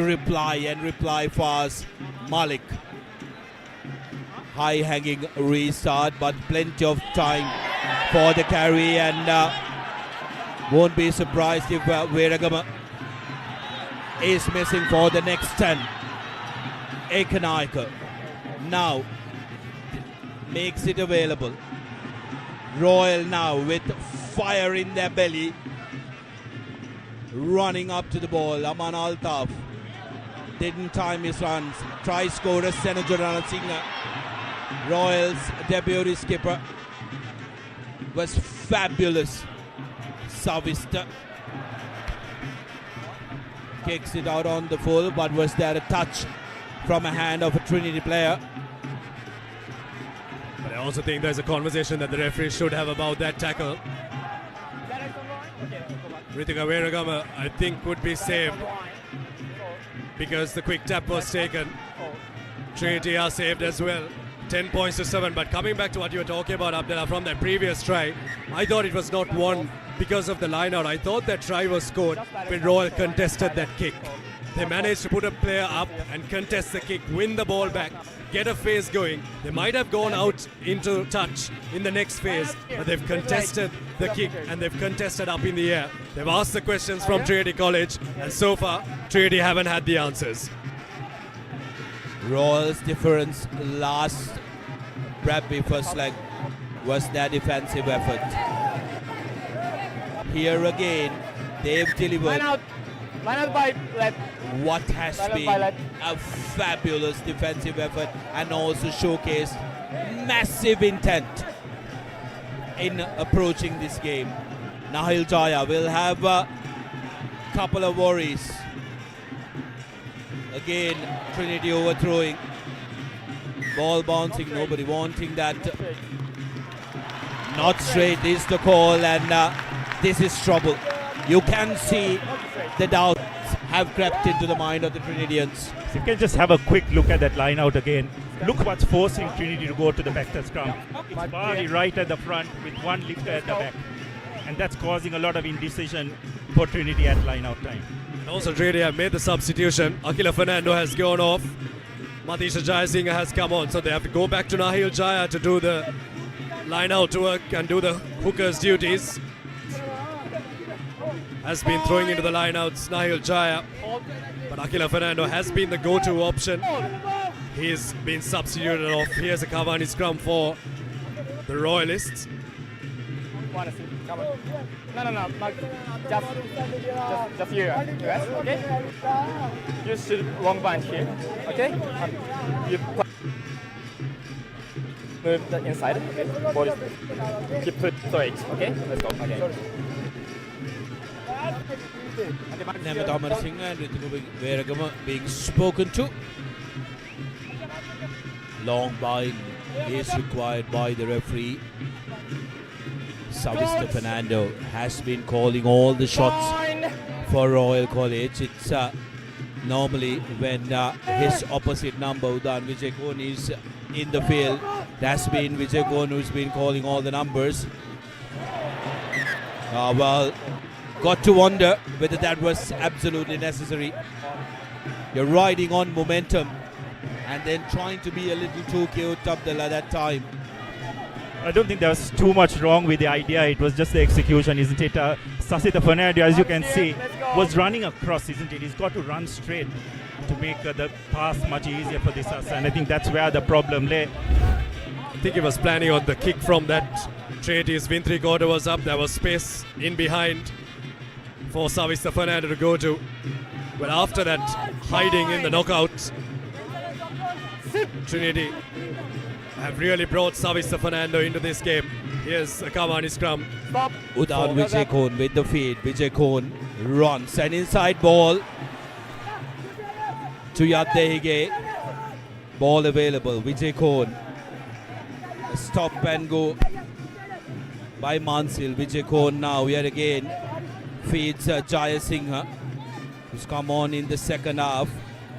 reply fast. Malik. High hanging restart, but plenty of time for the carry, and won't be surprised if Veeragama is missing for the next 10. Ekanaika now makes it available. Royal now with fire in their belly, running up to the ball. Aman Altaf didn't time his runs. Try scorer Senajarana Singh, Royals deputy skipper, was fabulous. Savista kicks it out on the full, but was there a touch from a hand of a Trinity player? But I also think there's a conversation that the referee should have about that tackle. Ritika Veeragama, I think, would be saved because the quick tap was taken. Trinity are saved as well. 10 points to 7. But coming back to what you were talking about, Abdullah, from that previous try, I thought it was not won because of the line out. I thought that try was scored when Royal contested that kick. They managed to put a player up and contest the kick, win the ball back, get a phase going. They might have gone out into touch in the next phase, but they've contested the kick and they've contested up in the air. They've asked the questions from Trinity College, and so far, Trinity haven't had the answers. Royals' difference last Bradby first leg was their defensive effort. Here again, they've delivered what has been a fabulous defensive effort and also showcased massive intent in approaching this game. Nahil Jaya will have a couple of worries. Again, Trinity overthrowing, ball bouncing, nobody wanting that. Not straight is the call, and this is trouble. You can see the doubts have crept into the mind of the Trinidadians. So you can just have a quick look at that line out again. Look what's forcing Trinity to go to the back to scrum. It's Bardi right at the front with one lifter at the back. And that's causing a lot of indecision for Trinity at line out time. And also Trinity have made the substitution. Akila Fernando has gone off. Matisha Jayasinghe has come on. So they have to go back to Nahil Jaya to do the line out work and do the hooker's duties. Has been throwing into the lineouts, Nahil Jaya, but Akila Fernando has been the go-to option. He's been substituted off. Here's a Cavani scrum for the Royalists. No, just you, US, okay? You should long bind here, okay? You move the inside, okay? Body, keep it straight, okay? Let's go, okay. Namath Amarasinghe and Ritika Veeragama being spoken to. Long bind is required by the referee. Savista Fernando has been calling all the shots for Royal College. It's normally when his opposite number, Udan Vijay Kohn, is in the field. That's been Vijay Kohn who's been calling all the numbers. Well, got to wonder whether that was absolutely necessary. You're riding on momentum and then trying to be a little too cute, Abdullah, that time. I don't think there was too much wrong with the idea. It was just the execution, isn't it? Sasita Fernando, as you can see, was running across, isn't it? He's got to run straight to make the pass much easier for this us, and I think that's where the problem lay. I think he was planning on the kick from that Trinity's win three-quarter was up. There was space in behind for Savista Fernando to go to. But after that, hiding in the knockout, Trinity have really brought Savista Fernando into this game. Here's a Cavani scrum. Udan Vijay Kohn with the feed. Vijay Kohn runs. An inside ball to Yadehige. Ball available. Vijay Kohn. Stop and go by Mansil. Vijay Kohn now yet again feeds Jayasinghe, who's come on in the second half.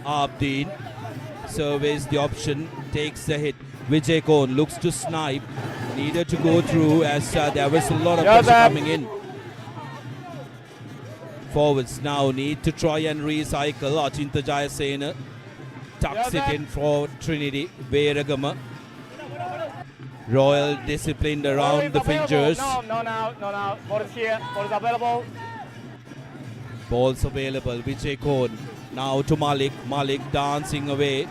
Abdeen surveys the option, takes the hit. Vijay Kohn looks to snipe, needed to go through as there was a lot of pressure coming in Forwards now need to try and recycle. Achinta Jayasena tucks it in for Trinity. Veragama. Royal disciplined around the fingers. No. Ball is here. Ball is available. Balls available. Vijay Kohn. Now to Malik. Malik dancing away.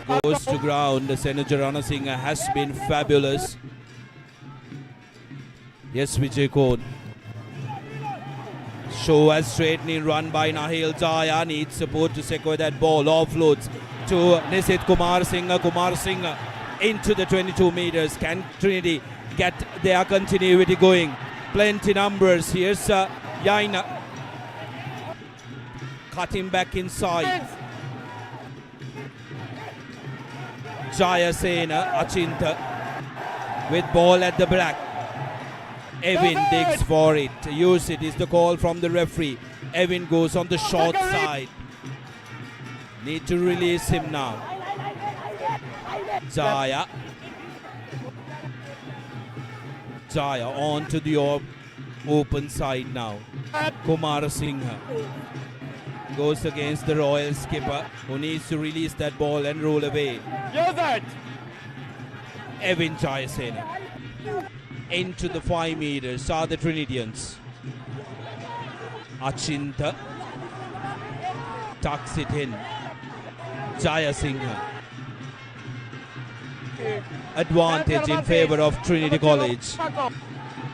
Goes to ground. Senator Ranasinghe has been fabulous. Yes, Vijay Kohn. Show as straightening run by Nahil Jaya. Needs support to secure that ball. Offloads to Nisit Kumar Singh. Kumar Singh into the 22 meters. Can Trinity get their continuity going? Plenty numbers. Here's Yaina. Cutting back inside. Jayasena Achinta with ball at the back. Evin digs for it. Use it is the call from the referee. Evin goes on the short side. Need to release him now. Jaya on to the open side now. Kumar Singh goes against the Royal skipper, who needs to release that ball and roll away. Evin Jayasena into the 5 meters are the Trinitians. Achinta tucks it in. Jayasinghe. Advantage in favor of Trinity College.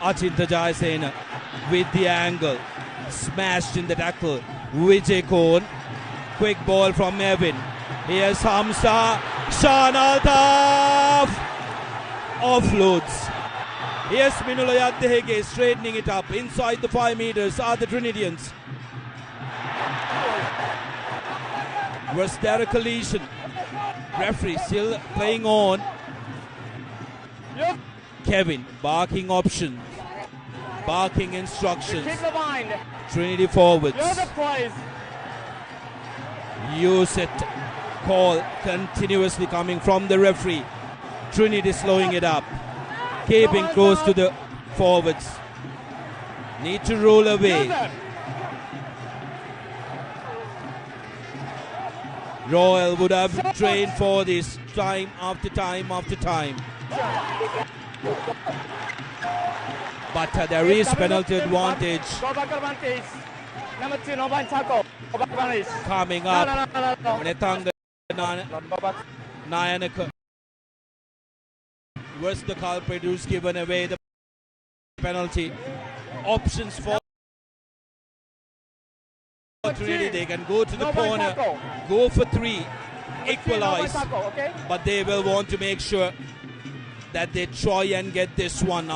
Achinta Jayasena with the angle. Smashed in the tackle. Vijay Kohn. Quick ball from Evin. Here's Hamza. Shan Altaf. Offloads. Here's Minulaya Dehege straightening it up. Inside the 5 meters are the Trinitians. Was there a collision? Referee still playing on. Kevin barking options. Barking instructions. Trinity forwards. Use it. Call continuously coming from the referee. Trinity slowing it up. Keeping close to the forwards. Need to roll away. Royal would have trained for this time after time after time. But there is penalty advantage coming up. Netanga Nayanaka was the culprit who's given away the penalty. Options for Trinity, they can go to the corner, go for 3, equalize, but they will want to make sure that they try and get this one.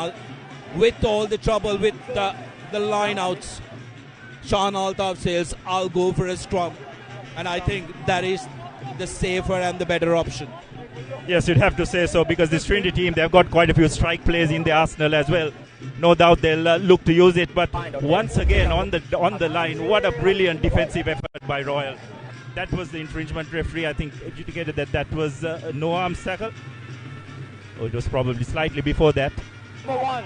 With all the trouble with the line outs, Shan Altaf says, I'll go for a scrum, and I think that is the safer and the better option. Yes, you'd have to say so, because this Trinity team, they've got quite a few strike plays in the arsenal as well. No doubt they'll look to use it, but once again on the line, what a brilliant defensive effort by Royal. That was the infringement. Referee, I think, adjudicated that was no arms tackle. Oh, it was probably slightly before that. But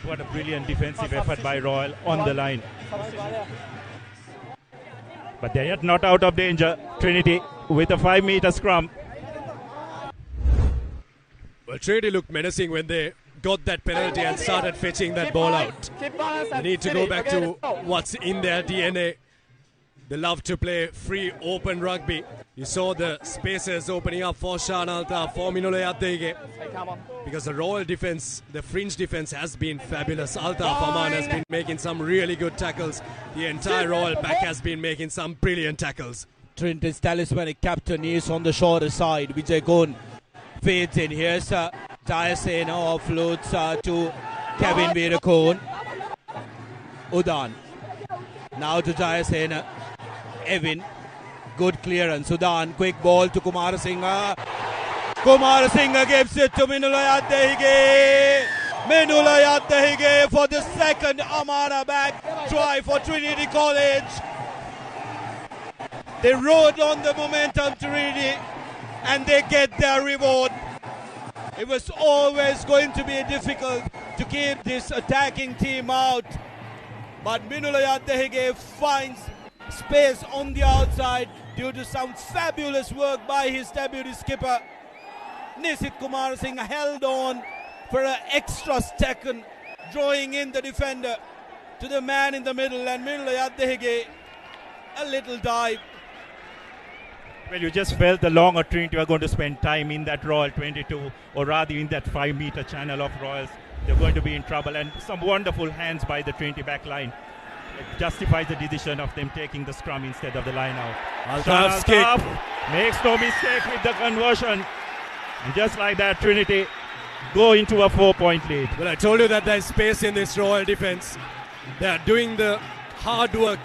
what a brilliant defensive effort by Royal on the line. But they're yet not out of danger. Trinity with a 5-meter scrum. Well, Trinity looked menacing when they got that penalty and started fetching that ball out. They need to go back to what's in their DNA. They love to play free, open rugby. You saw the spaces opening up for Shan Altaf, for Minulaya Dehege. Because the Royal defense, the fringe defense has been fabulous. Altaf Aman has been making some really good tackles. The entire Royal pack has been making some brilliant tackles. Trinity's talismanic captain is on the shorter side. Vijay Kohn fades in. Here's Jayasena offloads to Kevin Veerakon. Udan. Now to Jayasena. Evin. Good clearance. Udan. Quick ball to Kumar Singh. Kumar Singh gives it to Minulaya Dehege. Minulaya Dehege for the second Amara back try for Trinity College. They rode on the momentum, Trinity, and they get their reward. It was always going to be difficult to keep this attacking team out. But Minulaya Dehege finds space on the outside due to some fabulous work by his deputy skipper. Nisit Kumar Singh held on for an extra second, drawing in the defender to the man in the middle, and Minulaya Dehege a little dive. Well, you just felt the longer Trinity were going to spend time in that Royal 22, or rather in that 5-meter channel of Royals. They're going to be in trouble, and some wonderful hands by the Trinity back line. It justifies the decision of them taking the scrum instead of the line out. Altaf's kick. Makes no mistake with the conversion. And just like that, Trinity go into a 4-point lead. Well, I told you that there's space in this Royal defense. They're doing the hard work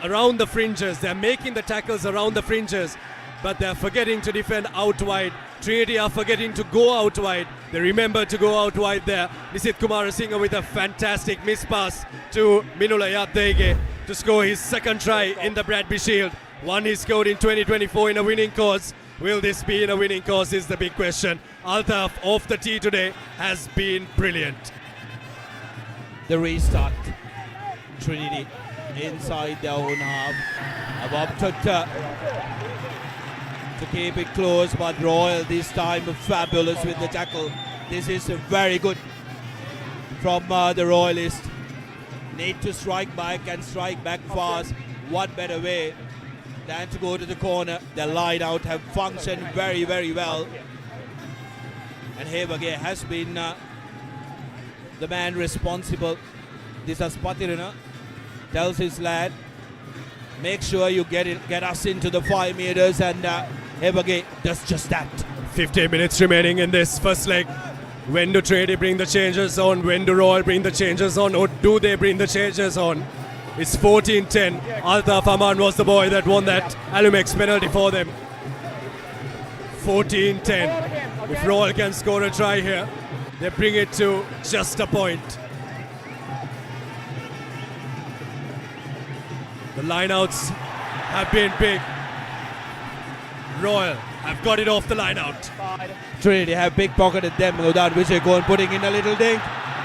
around the fringes. They're making the tackles around the fringes, but they're forgetting to defend out wide. Trinity are forgetting to go out wide. They remember to go out wide there. Nisit Kumarasinghe with a fantastic miss pass to Minulaya Dehege to score his second try in the Bradby Shield. One he scored in 2024 in a winning cause. Will this be in a winning cause is the big question. Altaf off the tee today has been brilliant. The restart. Trinity inside their own half. Have opted to keep it close, but Royal this time fabulous with the tackle. This is very good from the Royalists. Need to strike back and strike back fast. What better way than to go to the corner? The line out have functioned very, very well. And Hevage has been the man responsible. This is Patirana tells his lad, make sure you get us into the 5 meters, and Hevage does just that. 15 minutes remaining in this first leg. When do Trinity bring the changes on? When do Royal bring the changes on? Or do they bring the changes on? It's 14-10. Altaf Aman was the boy that won that Alumex penalty for them. 14-10. If Royal can score a try here, they bring it to just a point. The lineouts have been big. Royal have got it off the lineout. Trinity have big pocketed them without Vijay Kaur putting in a little dink.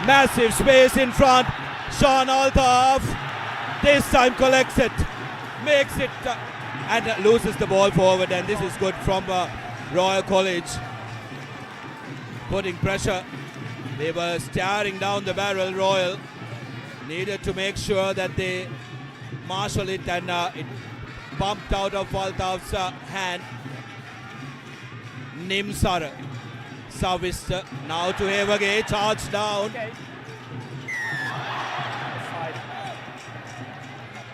Massive space in front. Sean Altaf this time collects it, makes it and loses the ball forward, and this is good from Royal College. Putting pressure. They were staring down the barrel. Royal needed to make sure that they marshal it, and it bumped out of Altaf's hand. Nimsar service now to Hevage, charge down.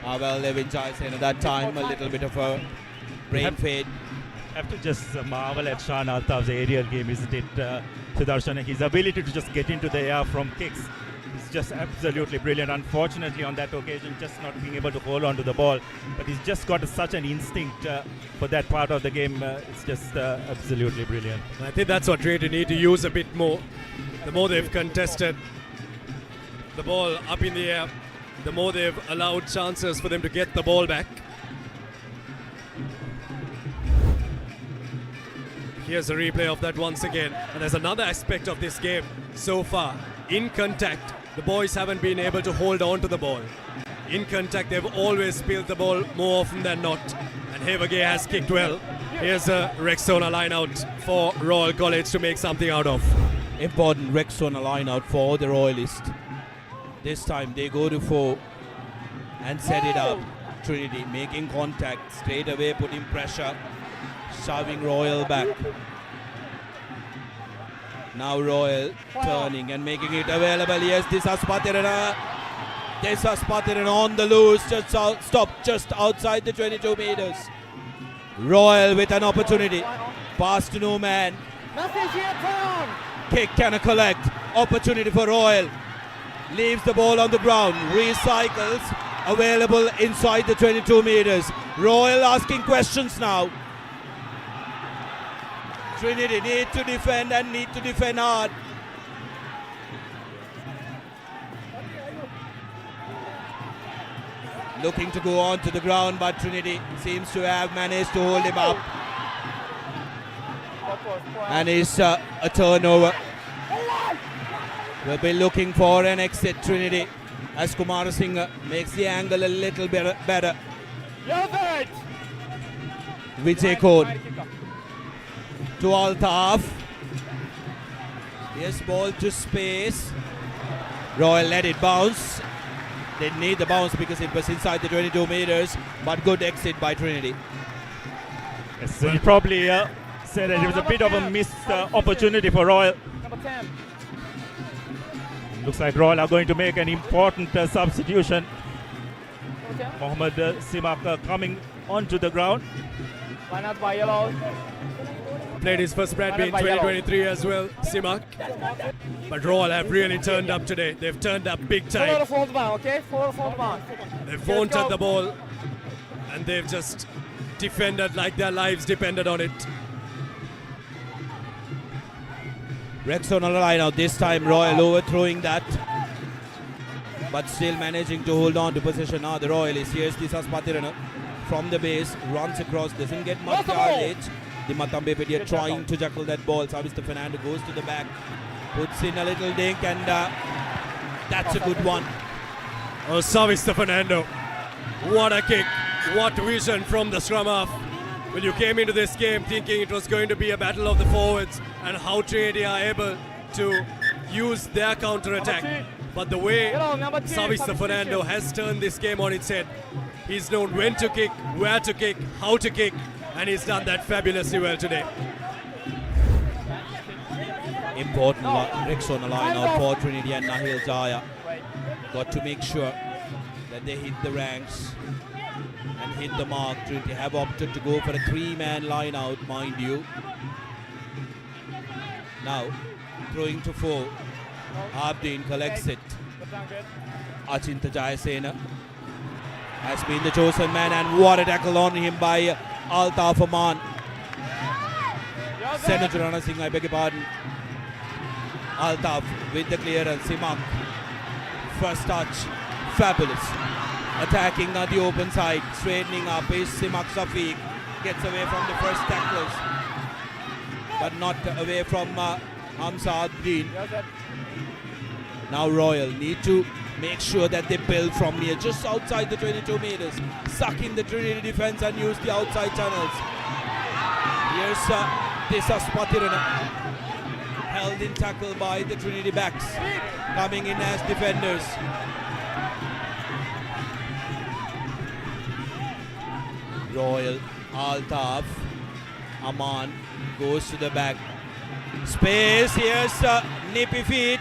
Well, Levin Jaisen at that time a little bit of a brain fade. Have to just marvel at Sean Altaf's aerial game, isn't it, Sudarshan? His ability to just get into the air from kicks is just absolutely brilliant. Unfortunately, on that occasion, just not being able to hold on to the ball. But he's just got such an instinct for that part of the game. It's just absolutely brilliant. I think that's what Trinity need to use a bit more. The more they've contested the ball up in the air, the more they've allowed chances for them to get the ball back. Here's a replay of that once again. And there's another aspect of this game so far. In contact, the boys haven't been able to hold on to the ball. In contact, they've always spilled the ball more often than not. And Hevage has kicked well. Here's a Rexona line out for Royal College to make something out of. Important Rexona line out for the Royalists. This time they go to 4 and set it up. Trinity making contact, straight away putting pressure, shoving Royal back. Now Royal turning and making it available. Yes, Desas Patirana on the loose, just stopped just outside the 22 meters. Royal with an opportunity. Pass to no man. Kick can collect. Opportunity for Royal. Leaves the ball on the ground. Recycles. Available inside the 22 meters. Royal asking questions now. Trinity need to defend and need to defend hard. Looking to go on to the ground, but Trinity seems to have managed to hold him up. And it's a turnover. We'll be looking for an exit, Trinity. as Kumar Singh makes the angle a little bit better. Vijay Kohn to Altaf. Yes, ball to space. Royal let it bounce. Didn't need the bounce because it was inside the 22 meters, but good exit by Trinity. Yes, so you probably said that it was a bit of a missed opportunity for Royal. Number 10. Looks like Royal are going to make an important substitution. Number 10. Mohammad Simak coming onto the ground. Line out by yellow. Played his first Bradby in 2023 as well, Simak. But Royal have really turned up today. They've turned up big Follow time. the forward bound, okay? Follow the forward bound. They've wanted the ball and they've just defended like their lives depended on it. Rex on the line out. This time Royal overthrowing that, but still managing to hold on to possession. Now the Royalists. Here's the Saspatirana from the base, runs across, doesn't get much yardage. The Matambepedia trying to juggle that ball. Savista Fernando goes to the back, puts in a little dink, and that's a good one. Oh, Savista Fernando. What a kick. What vision from the scrum half. When you came into this game thinking it was going to be a battle of the forwards and how Trinity are able to use their counter-attack. But the way Savista Fernando has turned this game on its head. He's known when to kick, where to kick, how to kick, and he's done that fabulously well today. Important Rex on the line out for Trinity and Nahil Jaya. Got to make sure that they hit the ranks and hit the mark. Trinity have opted to go for a 3-man line out, mind you. Now throwing to 4. Abdeen collects it. Achinta Jayasena has been the chosen man, and what a tackle on him by Altaf Aman. Senator Rana Singh, I beg your pardon. Altaf with the clearance. Simak, first touch, fabulous. Attacking at the open side, straightening up is Simak Safiq. Gets away from the first tacklers, but not away from Hamza Abdeen. Now Royal need to make sure that they build from here, just outside the 22 meters, suck in the Trinity defense and use the outside channels. Here's Desas Patirana, held in tackle by the Trinity backs, coming in as defenders. Royal, Altaf, Aman goes to the back. Space, here's nippy feet.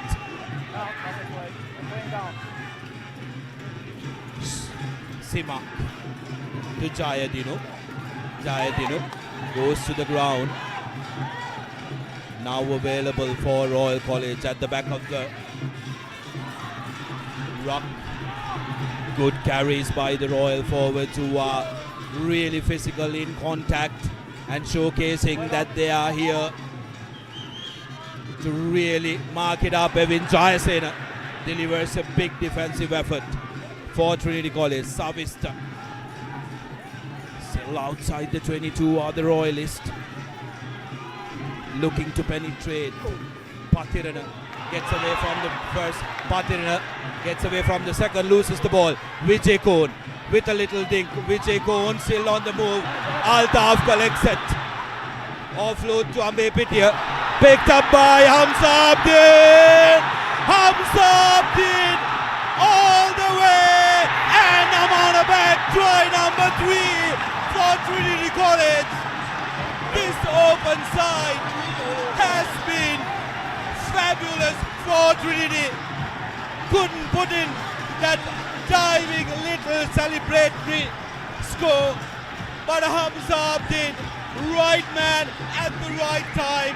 Sima to Jayadino. Jayadino goes to the ground. Now available for Royal College at the back of the ruck. Good carries by the Royal forwards, who are really physical in contact and showcasing that they are here to really mark it up. Evin Jayasena delivers a big defensive effort for Trinity College. Savista still outside the 22 are the Royalists, looking to penetrate. Patirana gets away from the first. Patirana gets away from the second, loses the ball. Vijay Kohn with a little dink. Vijay Kohn still on the move. Altaf collects it. Offload to Ambe Pitia. Picked up by Hamza Abdeen. Hamza Abdeen all the way. And I'm on a back. Try number 3 for Trinity College. This open side has been fabulous for Trinity. Couldn't put in that diving little celebratory score, but Hamza Abdeen, right man at the right time.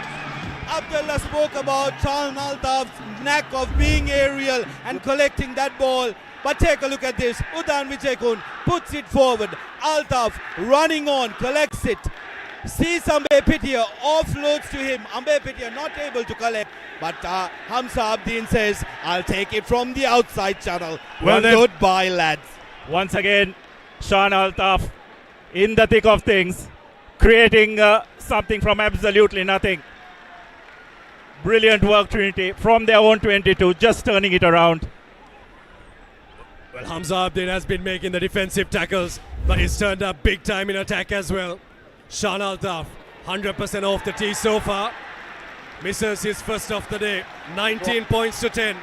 Abdullah spoke about Charles Altaf's knack of being aerial and collecting that ball. But take a look at this. Udan Vijay Kohn puts it forward. Altaf running on, collects it. Sees Ambe Pitia, offloads to him. Ambe Pitia not able to collect. But Hamza Abdeen says, I'll take it from the outside channel. Well then, goodbye, lads. Once again, Sean Altaf in the thick of things, creating something from absolutely nothing. Brilliant work, Trinity, from their own 22, just turning it around. Well, Hamza Abdin has been making the defensive tackles, but he's turned up big time in attack as well. Shan Altaf, 100% off the tee so far. Misses his first of the day, 19 points to 10.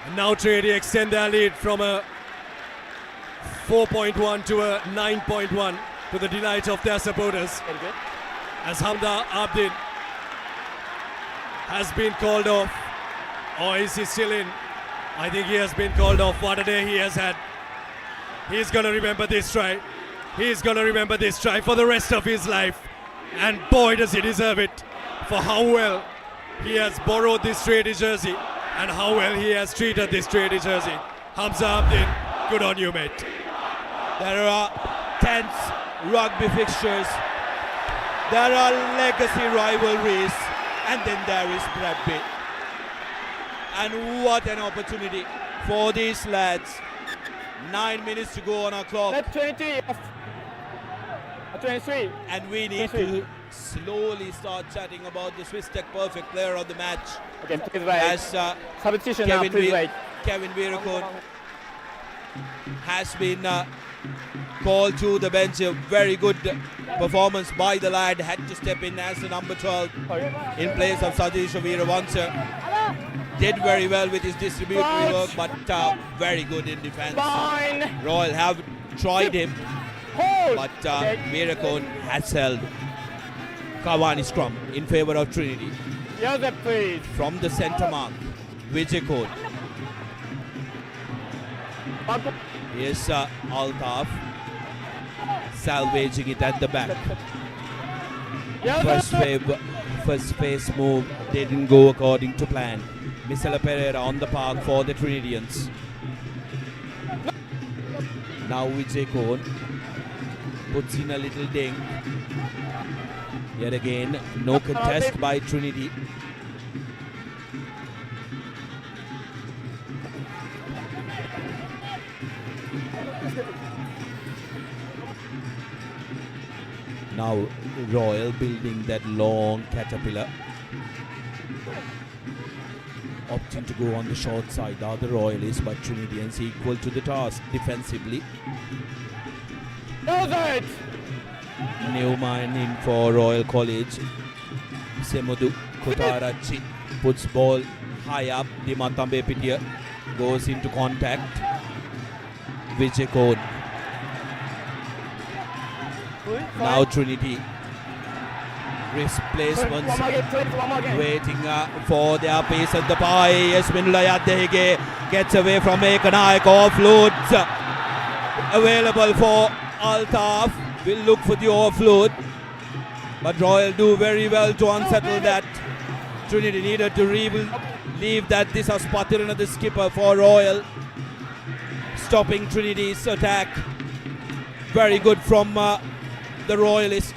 And now Trinity extend their lead from a 4.1 to a 9.1 to the delight of their supporters. Very good. As Hamza Abdin has been called off, or is he still in? I think he has been called off. What a day he has had. He's going to remember this try. He's going to remember this try for the rest of his life. And boy, does he deserve it for how well he has borrowed this Trinity jersey and how well he has treated this Trinity jersey. Hamza Abdin, good on you, mate. There are tense rugby fixtures. There are legacy rivalries. And then there is Bradby. And what an opportunity for these lads. 9 minutes to go on our clock. Let 23. 23. And we need 23. to slowly start chatting about the Swiss Tech Perfect player of the match. Okay, please wait. As Substitution now, please wait. Kevin Virakon has been called to the bench. A very good performance by the lad. Had to step in as the number 12 in place of Satish Veeravansa. Did very well with his distributory work, but very good in defense. Fine. Royal have tried him, Hold. but Virakon has held. Kawani scrum in favor of Trinity. Joseph, please. From the centre mark, Vijay Kaur. Here's Altaf salvaging it at the back. First phase move didn't go according to plan. Misela Pereira on the park for the Trinitians. Now Vijay Kaur puts in a little ding. Yet again, no contest by Trinity. Now Royal building that long caterpillar. Opting to go on the short side. The other Royalists, but Trinitians equal to the task defensively. Joseph. Newman in for Royal College. Semodu Kotarachi puts ball high up. Dimatambe Pitia goes into contact. Vijay Kaur. Now Trinity. Replacements waiting for their pace at the pie. Yasminullah Yaddehige gets away from Ekanaik. Offloads available for Altaf. Will look for the offload, but Royal do very well to unsettle that. Trinity needed to leave that. This is Patirana, the skipper for Royal, stopping Trinity's attack. Very good from the Royalist.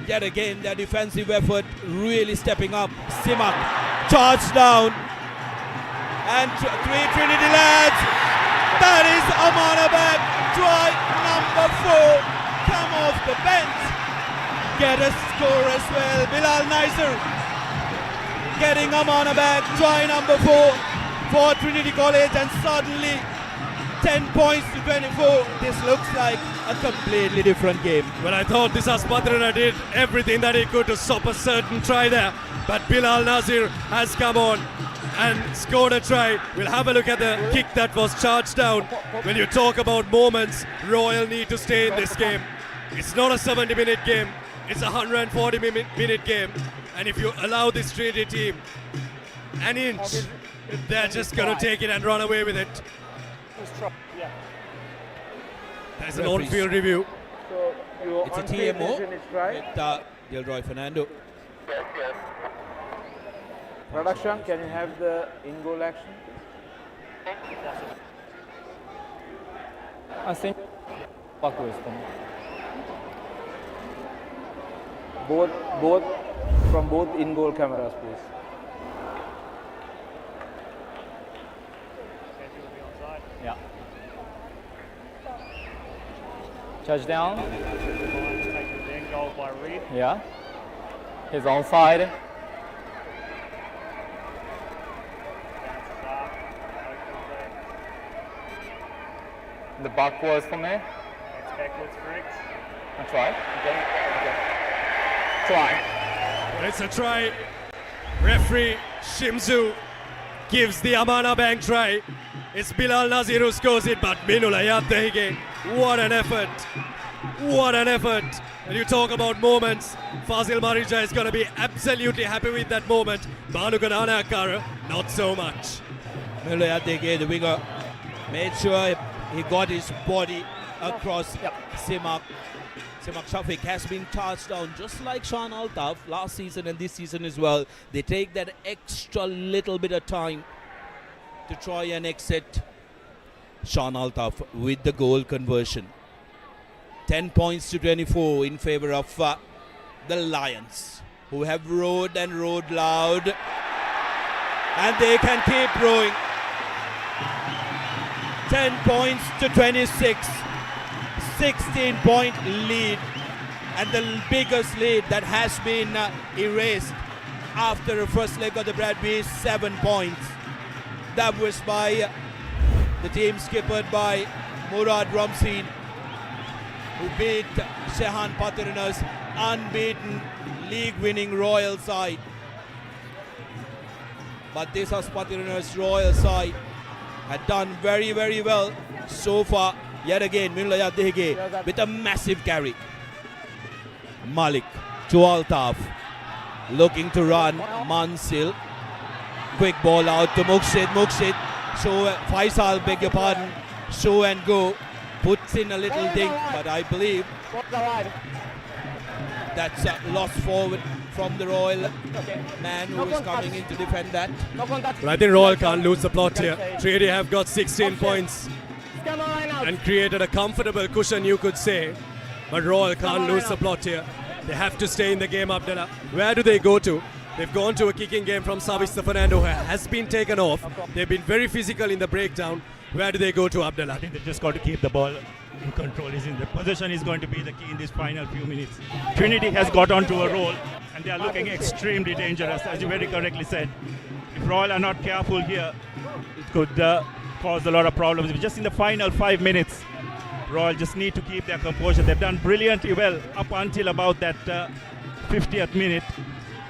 Yet again, their defensive effort really stepping up. Simak charged down, and three Trinity lads. That is Amanabad. Try number 4. Come off the bench. Get a score as well. Bilal Nizer getting Amanabad. Try number 4 for Trinity College, and suddenly 10 points to 24. This looks like a completely different game. Well, I thought this Aspatrana did everything that he could to stop a certain try there, but Bilal Nazir has come on and scored a try. We'll have a look at the kick that was charged down. When you talk about moments, Royal need to stay in this game. It's not a 70-minute game, it's a 140-minute game. And if you allow this Trinity team an inch, they're just going to take it and run away with it. There's an on-field review. It's a TMO with Gilroy Fernando. Production, can you have the in-goal action? I think both from both in-goal cameras, please. Yeah. Touchdown. Yeah. He's onside. the backwards for me. It's backwards, correct. And try. Okay. Try. It's a try. Referee Shimzu gives the Amana Bank try. It's Bilal Nazir who scores it, but Minulayat Dehige. What an effort. What an effort. When you talk about moments, Fazil Marija is going to be absolutely happy with that moment. Banu Kadana Akara, not so much. Minulayat Dehige, the winger, made sure he got his body across Simak. Simak Shafiq has been charged down just like Sean Altaf last season and this season as well. They take that extra little bit of time to try and exit Sean Altaf with the goal conversion. 10 points to 24 in favor of the Lions, who have rowed and rowed loud, and they can keep rowing. 10 points to 26. 16-point lead, and the biggest lead that has been erased after the first leg of the Bradby is 7 points. That was by the team skippered by Murad Ramseen, who beat Shehan Patirana's unbeaten league-winning Royal side. But this was Patirana's Royal side had done very, very well so far. Yet again, Minulayat Dehige with a massive carry. Malik to Altaf, looking to run. Mansil, quick ball out to Mukshid. Mukshid, Faisal, beg your pardon, show and go. Puts in a little dink, but I believe that's lost forward from the Royal man who is coming in to defend that. But I think Royal can't lose the plot here. Trinity have got 16 points and created a comfortable cushion, you could say. But Royal can't lose the plot here. They have to stay in the game, Abdullah. Where do they go to? They've gone to a kicking game from Savista Fernando, who has been taken off. They've been very physical in the breakdown. Where do they go to, Abdullah? I think they just got to keep the ball in control. The possession is going to be the key in these final few minutes. Trinity has got onto a roll, and they are looking extremely dangerous, as you very correctly said. If Royal are not careful here, it could cause a lot of problems. Just in the final 5 minutes, Royal just need to keep their composure. They've done brilliantly well up until about that 50th minute.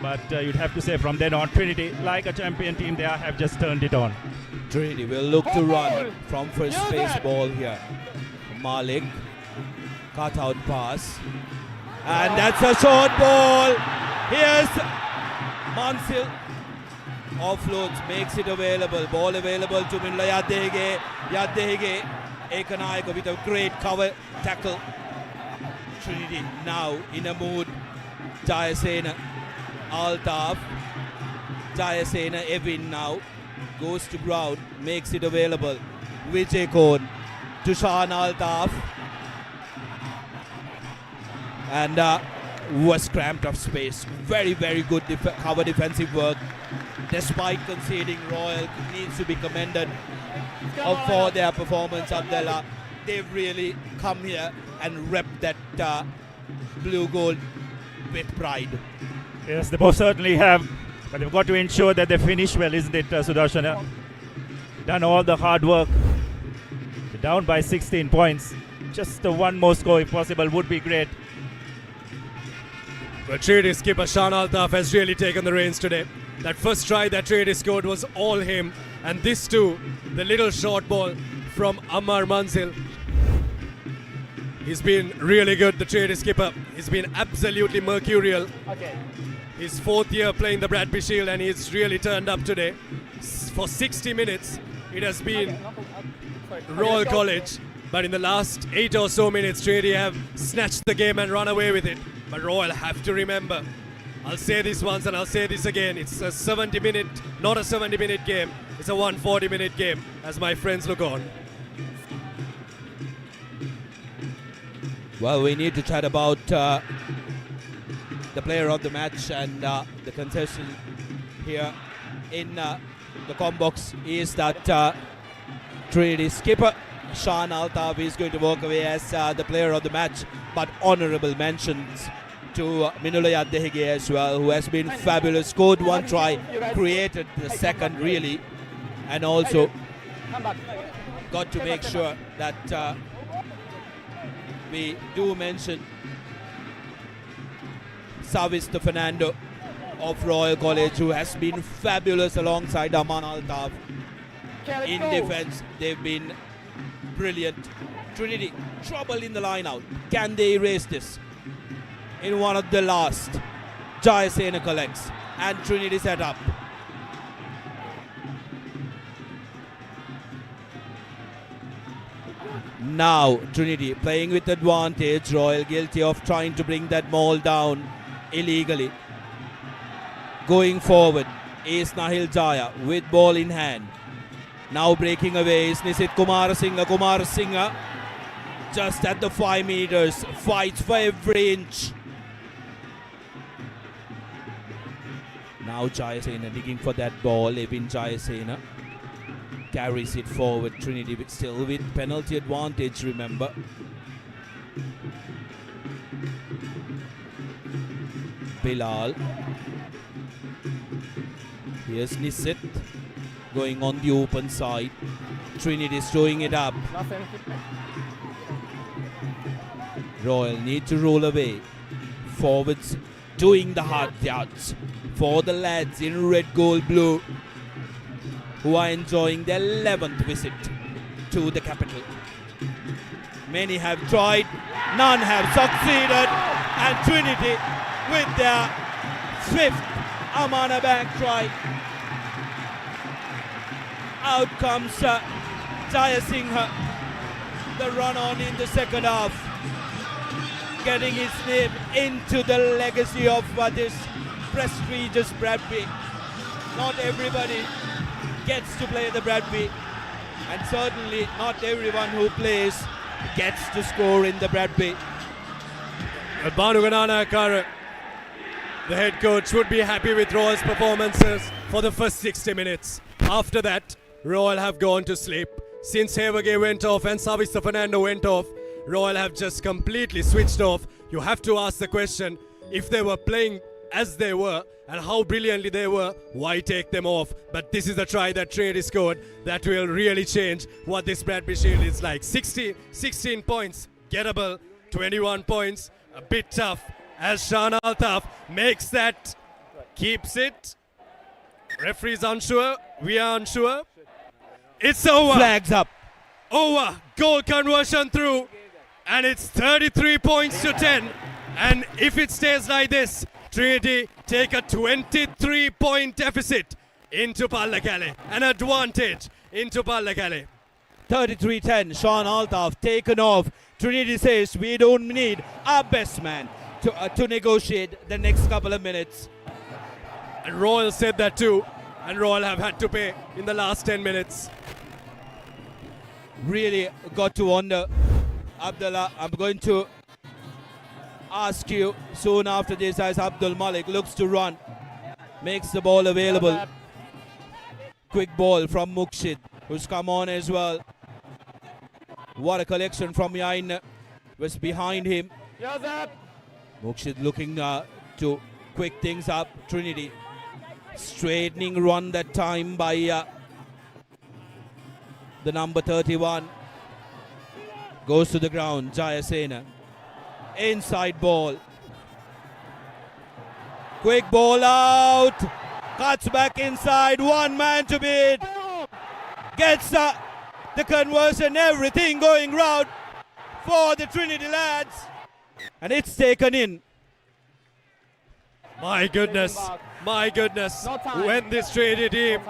But you'd have to say from then on, Trinity, like a champion team, they have just turned it on. Trinity will look to run from first space ball here. Malik, cut out pass. And that's a short ball. Here's Mansil. Offloads, makes it available. Ball available to Minulayat Dehige. Yad Dehige, Ekanaika with a great cover tackle. Trinity now in a mood. Jayasena, Altaf. Jayasena, Evin now. Goes to ground, makes it available. Vijay Kohn to Sean Altaf. And was cramped of space. Very, very good cover defensive work. Despite conceding, Royal needs to be commended for their performance, Abdullah. They've really come here and repped that blue gold with pride. Yes, they most certainly have. But they've got to ensure that they finish well, isn't it, Sudarshan? Done all the hard work. They're down by 16 points. Just one more score, if possible, would be great. But Trinity skipper Sean Altaf has really taken the reins today. That first try that Trinity scored was all him. And this too, the little short ball from Ammar Manzil. He's been really good, the Trinity skipper. He's been absolutely mercurial. His 4th year playing the Bradby Shield, and he's really turned up today. For 60 minutes, it has been Royal College. But in the last 8 or so minutes, Trinity have snatched the game and run away with it. But Royal have to remember, I'll say this once and I'll say this again, it's a 70-minute, not a 70-minute game. It's a 140-minute game, as my friends look on. Well, we need to chat about the player of the match, and the contestant here in the com box is that Trinity skipper Sean Altaf is going to walk away as the player of the match, but honorable mentions to Minulayat Dehige as well, who has been fabulous. Scored 1 try, created the second really, and also got to make sure that we do mention Savista Fernando of Royal College, who has been fabulous alongside Aman Altaf. In defense, they've been brilliant. Trinity, trouble in the line out. Can they erase this? In one of the last, Jayasena collects and Trinity set up. Now Trinity playing with advantage. Royal guilty of trying to bring that ball down illegally. Going forward is Nahil Jaya with ball in hand. Now breaking away is Nisit Kumar Singh. Kumar Singh just at the 5 meters, fights for every inch. Now Jayasena digging for that ball. Evin Jayasena carries it forward. Trinity still with penalty advantage, remember. Bilal. Here's Nisit going on the open side. Trinity is throwing it up. Royal need to roll away. Forwards doing the hard yards for the lads in red, gold, blue, who are enjoying their 11th visit to the capital. Many have tried, none have succeeded, and Trinity with their 5th Amana Bank try. Out comes Jaya Singh, the run on in the second half, getting his name into the legacy of this prestigious Bradby. Not everybody gets to play the Bradby, and certainly not everyone who plays gets to score in the Bradby. Banu Gananakar, the head coach, would be happy with Royal's performances for the first 60 minutes. After that, Royal have gone to sleep. Since Havergay went off and Savista Fernando went off, Royal have just completely switched off. You have to ask the question, if they were playing as they were and how brilliantly they were, why take them off? But this is a try that Trinity scored that will really change what this Bradby Shield is like. 16 points, gettable. 21 points, a bit tough, as Shan Altaf makes that, keeps it. Referee's unsure, we are unsure. It's over. Flags up. Over. Goal conversion through. And it's 33 points to 10. And if it stays like this, Trinity take a 23-point deficit into Pallakele. An advantage into Pallakele. 33-10, Sean Altaf taken off. Trinity says we don't need our best man to negotiate the next couple of minutes. And Royal said that too. And Royal have had to pay in the last 10 minutes. Really got to wonder, Abdullah, I'm going to ask you soon after this as Abdul Malik looks to run. Makes the ball available. Quick ball from Mukshid, who's come on as well. What a collection from Yain was behind him. Mukshid looking to quick things up. Trinity straightening run that time by the number 31. Goes to the ground, Jayasena. Inside ball. Quick ball out. Cuts back inside. One man to beat. Gets the conversion. Everything going round for the Trinity lads. And it's taken in. My goodness. My goodness. When this Trinity team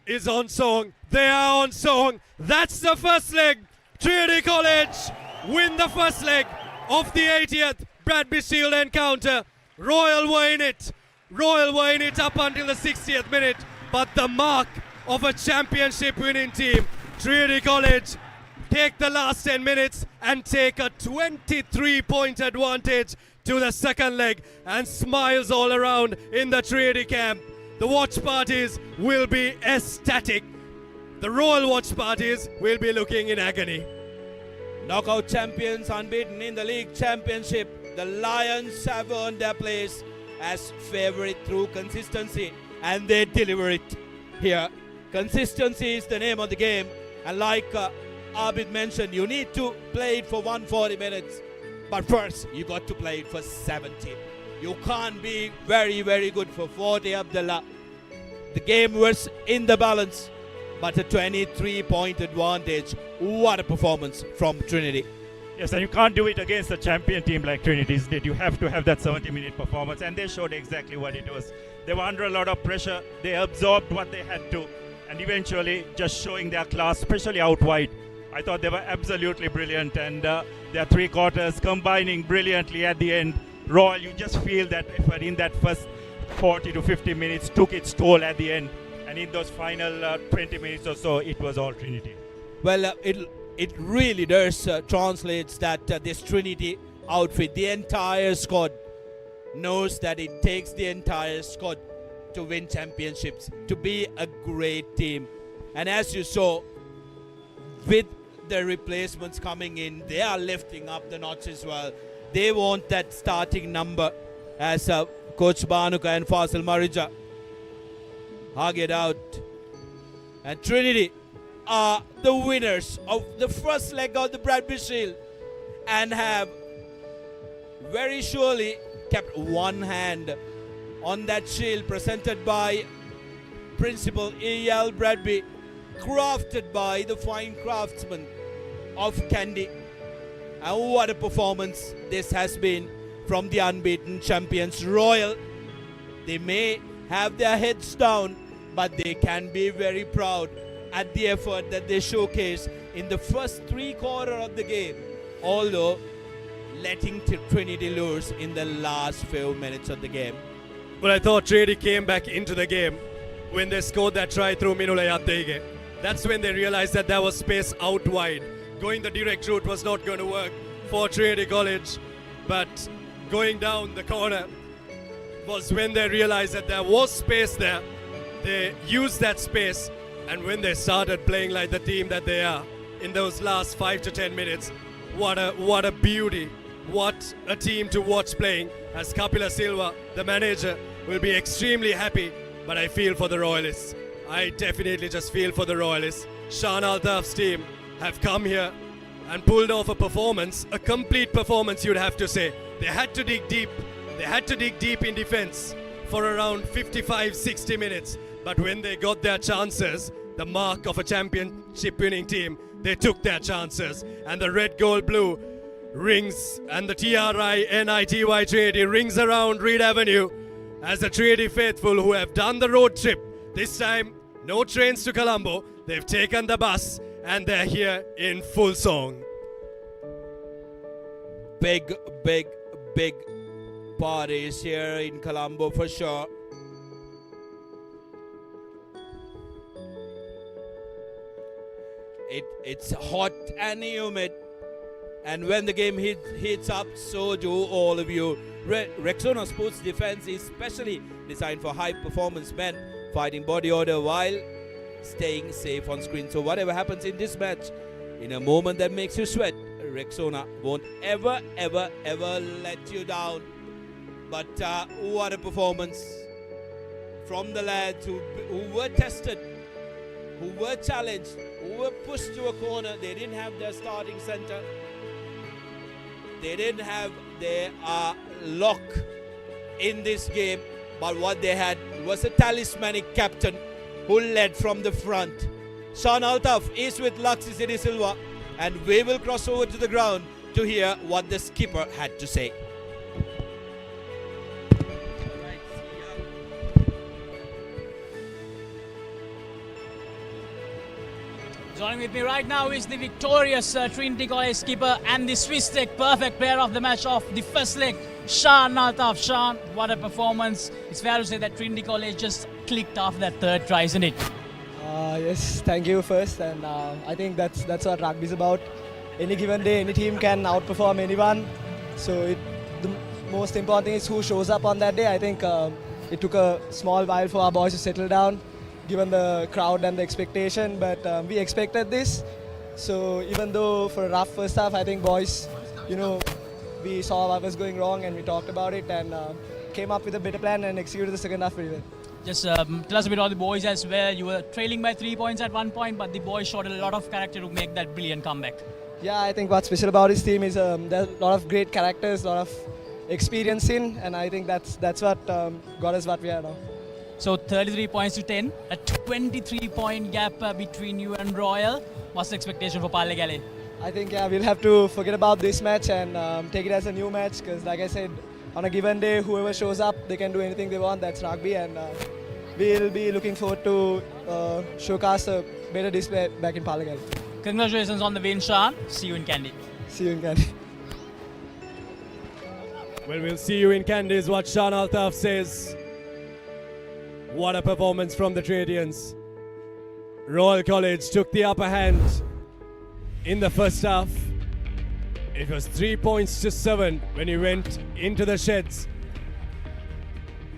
is on song, they are on song. That's the first leg. Trinity College win the first leg of the 80th Bradby Shield encounter. Royal were in it. Royal were in it up until the 60th minute. But the mark of a championship winning team, Trinity College, take the last 10 minutes and take a 23-point advantage to the second leg, and smiles all around in the Trinity camp. The watch parties will be ecstatic. The Royal watch parties will be looking in agony. Knockout champions unbeaten in the league championship. The Lions have earned their place as favorite through consistency, and they deliver it here. Consistency is the name of the game, and like Abid mentioned, you need to play it for 140 minutes. But first, you got to play it for 70. You can't be very, very good for 40, Abdullah. The game was in the balance, but a 23-point advantage. What a performance from Trinity. Yes, and you can't do it against a champion team like Trinity, isn't it? You have to have that 70-minute performance, and they showed exactly what it was. They were under a lot of pressure. They absorbed what they had to, and eventually just showing their class, especially out wide. I thought they were absolutely brilliant, and their three quarters combining brilliantly at the end. Royal, you just feel that effort in that first 40 to 50 minutes took its toll at the end, and in those final 20 minutes or so, it was all Trinity. Well, it really does translates that this Trinity outfit, the entire squad knows that it takes the entire squad to win championships, to be a great team. And as you saw, with the replacements coming in, they are lifting up the notch as well. They want that starting number as Coach Banuka and Fasil Marija hug it out. And Trinity are the winners of the first leg of the Bradby Shield and have very surely kept one hand on that shield presented by Principal E.L. Bradby, crafted by the fine craftsmen of Kandy. And what a performance this has been from the unbeaten champions Royal. They may have their heads down, but they can be very proud at the effort that they showcased in the first three quarters of the game, although letting Trinity lose in the last few minutes of the game. But I thought Trinity came back into the game when they scored that try through Minulayattege. That's when they realized that there was space out wide. Going the direct route was not going to work for Trinity College, but going down the corner was when they realized that there was space there. They used that space, and when they started playing like the team that they are in those last 5 to 10 minutes, what a beauty, what a team to watch playing. As Kapila Silva, the manager, will be extremely happy, but I feel for the Royalists. I definitely just feel for the Royalists. Shan Altaf's team have come here and pulled off a performance, a complete performance, you'd have to say. They had to dig deep. They had to dig deep in defense for around 55-60 minutes. But when they got their chances, the mark of a championship winning team, they took their chances. And the red, gold, blue rings and the TRINITY Trinity rings around Reed Avenue as the Trinity faithful who have done the road trip. This time, no trains to Colombo. They've taken the bus and they're here in full song. Big parties here in Colombo for sure. It's hot and humid, and when the game heats up, so do all of you. Rexona Sports Defense is specially designed for high performance men fighting body order while staying safe on screen. So whatever happens in this match, in a moment that makes you sweat, Rexona won't ever let you down. But what a performance from the lads who were tested, who were challenged, who were pushed to a corner. They didn't have their starting center. They didn't have their lock in this game. But what they had was a talismanic captain who led from the front. Shan Altaf is with Laxi City Silva, and we will cross over to the ground to hear what the skipper had to say. Joining with me right now is the victorious Trinity College skipper and the Swiss Tech perfect player of the match of the first leg, Shan Altaf. Shan, what a performance. It's fair to say that Trinity College just clicked off that third try, isn't it? Yes, thank you first, and I think that's what rugby is about. Any given day, any team can outperform anyone. So the most important thing is who shows up on that day. I think it took a small while for our boys to settle down, given the crowd and the expectation, but we expected this. So even though for a rough first half, I think boys, we saw what was going wrong and we talked about it and came up with a better plan and executed the second half very well. Just tell us a bit about the boys as well. You were trailing by 3 points at one point, but the boys showed a lot of character to make that brilliant comeback. Yeah, I think what's special about his team is there's a lot of great characters, a lot of experience in, and I think that's what got us what we are now. So 33 points to 10, a 23-point gap between you and Royal. What's the expectation for Pallegale? I think we'll have to forget about this match and take it as a new match because, like I said, on a given day, whoever shows up, they can do anything they want. That's rugby, and we'll be looking forward to showcase a better display back in Pallegale. Congratulations on the win, Sean. See you in Kandy. See you in Kandy. Well, we'll see you in Kandy is what Sean Altaf says. What a performance from the Trinitians. Royal College took the upper hand in the first half. It was 3 points to 7 when he went into the sheds.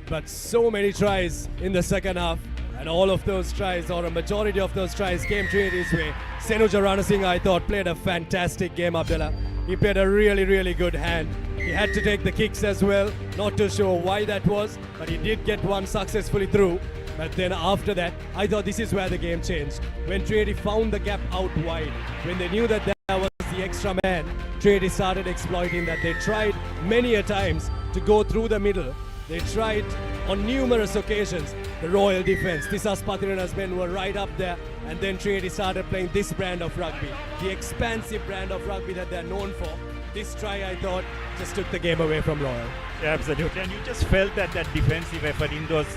But so many tries in the second half, and all of those tries, or a majority of those tries, came Trinity's way. Senuja Ranasinghe, I thought, played a fantastic game, Abdullah. He played a really, really good hand. He had to take the kicks as well, not too sure why that was, but he did get one successfully through. But then after that, I thought this is where the game changed. When Trinity found the gap out wide, when they knew that there was the extra man, Trinity started exploiting that. They tried many a times to go through the middle. They tried on numerous occasions. The Royal defense, Tisas Patirana's men were right up there, and then Trinity started playing this brand of rugby, the expansive brand of rugby that they're known for. This try, I thought, just took the game away from Royal. Yeah, absolutely. And you just felt that defensive effort in those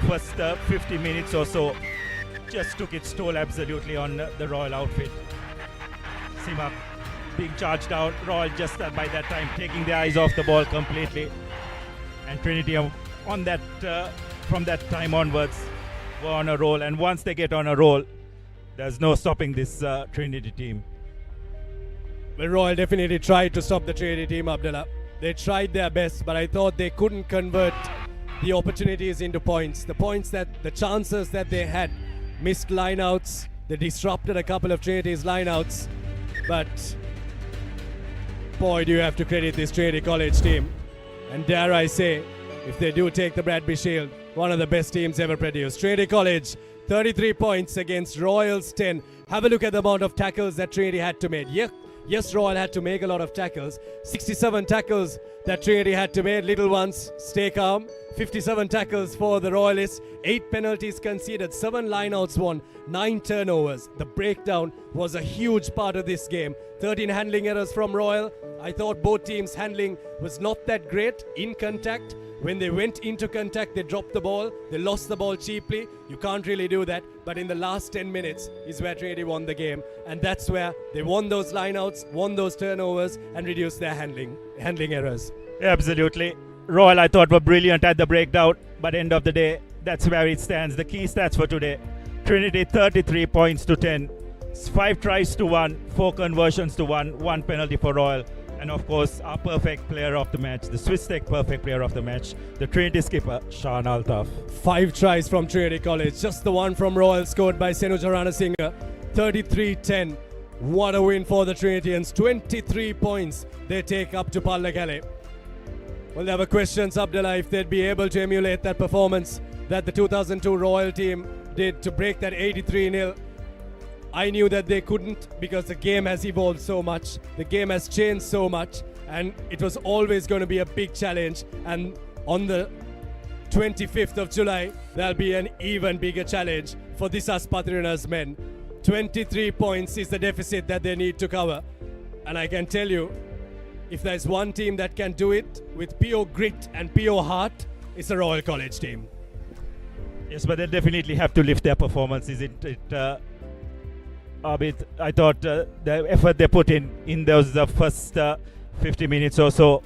first 50 minutes or so just took its toll absolutely on the Royal outfit. Sima being charged out, Royal just by that time taking their eyes off the ball completely. And Trinity on that from that time onwards were on a roll. And once they get on a roll, there's no stopping this Trinity team. Well, Royal definitely tried to stop the Trinity team, Abdullah. They tried their best, but I thought they couldn't convert the opportunities into points. The chances that they had, missed lineouts. They disrupted a couple of Trinity's lineouts. But boy, do you have to credit this Trinity College team. And dare I say, if they do take the Bradby Shield, one of the best teams ever produced. Trinity College, 33 points against Royal's 10. Have a look at the amount of tackles that Trinity had to make. Yes, Royal had to make a lot of tackles. 67 tackles that Trinity had to make. Little ones, stay calm. 57 tackles for the Royalists. 8 penalties conceded. 7 lineouts won. 9 turnovers. The breakdown was a huge part of this game. 13 handling errors from Royal. I thought both teams' handling was not that great in contact. When they went into contact, they dropped the ball. They lost the ball cheaply. You can't really do that. But in the last 10 minutes is where Trinity won the game. And that's where they won those lineouts, won those turnovers, and reduced their handling errors. Yeah, absolutely. Royal, I thought, were brilliant at the breakdown. But end of the day, that's where it stands. The key stats for today. Trinity 33 points to 10. 5 tries to 1, 4 conversions to 1, 1 penalty for Royal. And of course, our perfect player of the match, the Swiss Tech perfect player of the match, the Trinity skipper, Sean Altaf. 5 tries from Trinity College, just the one from Royal scored by Senuja Ranasinghe. 33-10. What a win for the Trinitians. 23 points they take up to Pallegale. Well, there were questions, Abdullah, if they'd be able to emulate that performance that the 2002 Royal team did to break that 83-0. I knew that they couldn't because the game has evolved so much. The game has changed so much, and it was always going to be a big challenge. And on the 25th of July, there'll be an even bigger challenge for Tisas Patirana's men. 23 points is the deficit that they need to cover. And I can tell you, if there's one team that can do it with pure grit and pure heart, it's the Royal College team. Yes, but they definitely have to lift their performance, isn't it? Abid, I thought the effort they put in those first 50 minutes or so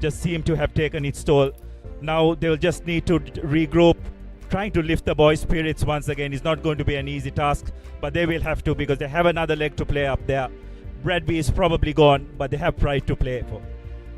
just seemed to have taken its toll. Now they'll just need to regroup. Trying to lift the boys' spirits once again is not going to be an easy task, but they will have to because they have another leg to play up there. Bradby is probably gone, but they have pride to play for.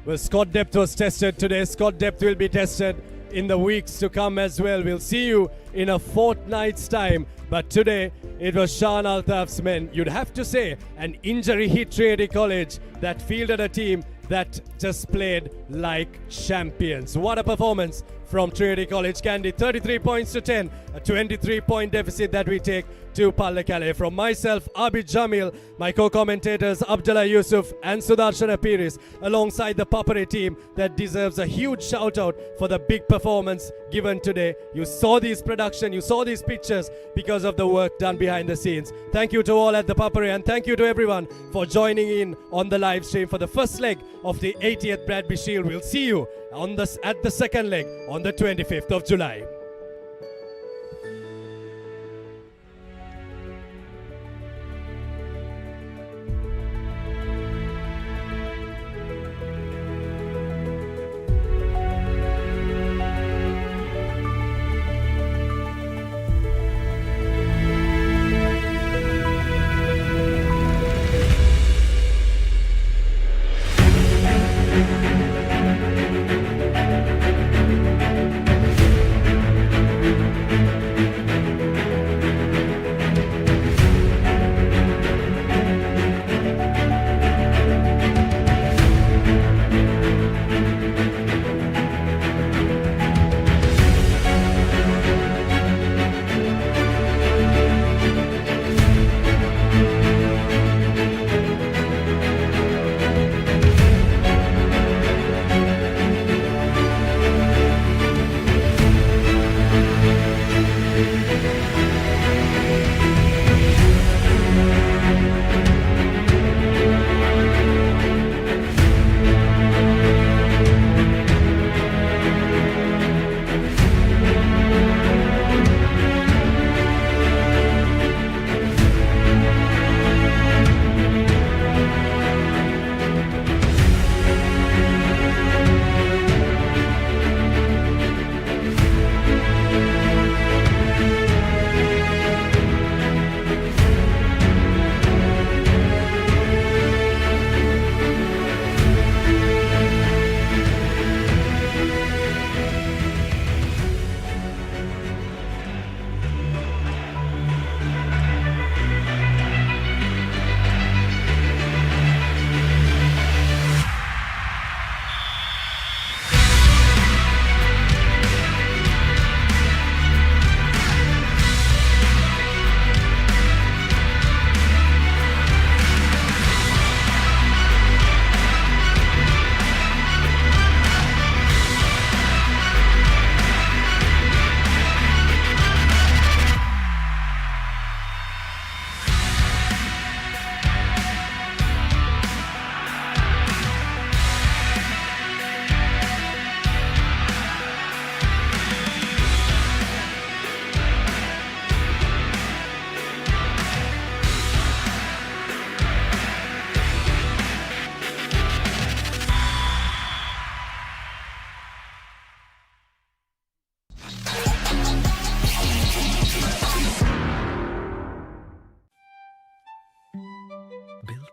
Well, Scott Depth was tested today. Scott Depth will be tested in the weeks to come as well. We'll see you in a fortnight's time. But today, it was Sean Altaf's men. You'd have to say an injury-hit Trinity College that fielded a team that just played like champions. What a performance from Trinity College Kandy. 33 points to 10, a 23-point deficit that we take to Pallekele. From myself, Abid Jamil, my co-commentators Abdullah Yusuf and Sudarshana Piris, alongside the Papare team that deserves a huge shout out for the big performance given today. You saw these production, you saw these pictures because of the work done behind the scenes. Thank you to all at the Papare, and thank you to everyone for joining in on the live stream for the first leg of the 80th Bradby Shield. We'll see you at the second leg on the 25th of July.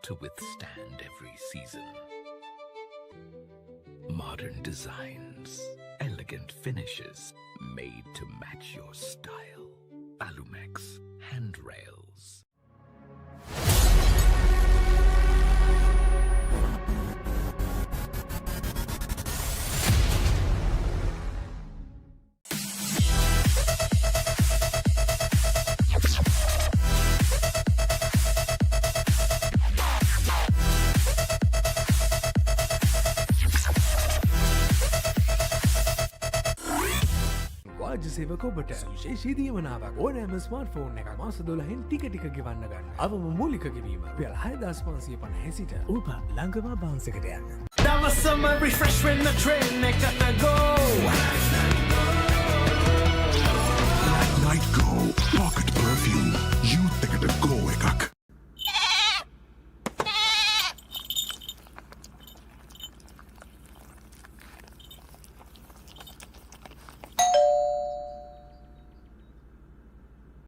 To withstand every season. Modern designs, elegant finishes, made to match your style. Alumex handrails. සේවක ඔබට විශේෂී දීමනාවක් ඕනෑම smartphone එකක් මාස 12න් ටික ටික ගෙවන්න ගන්න. අවම මූලික ගෙවීම රුපියල් 6550 සිට ඔබ ළඟම බාන්ස් එකට යන්න. That was summer refresh when the train make up the go.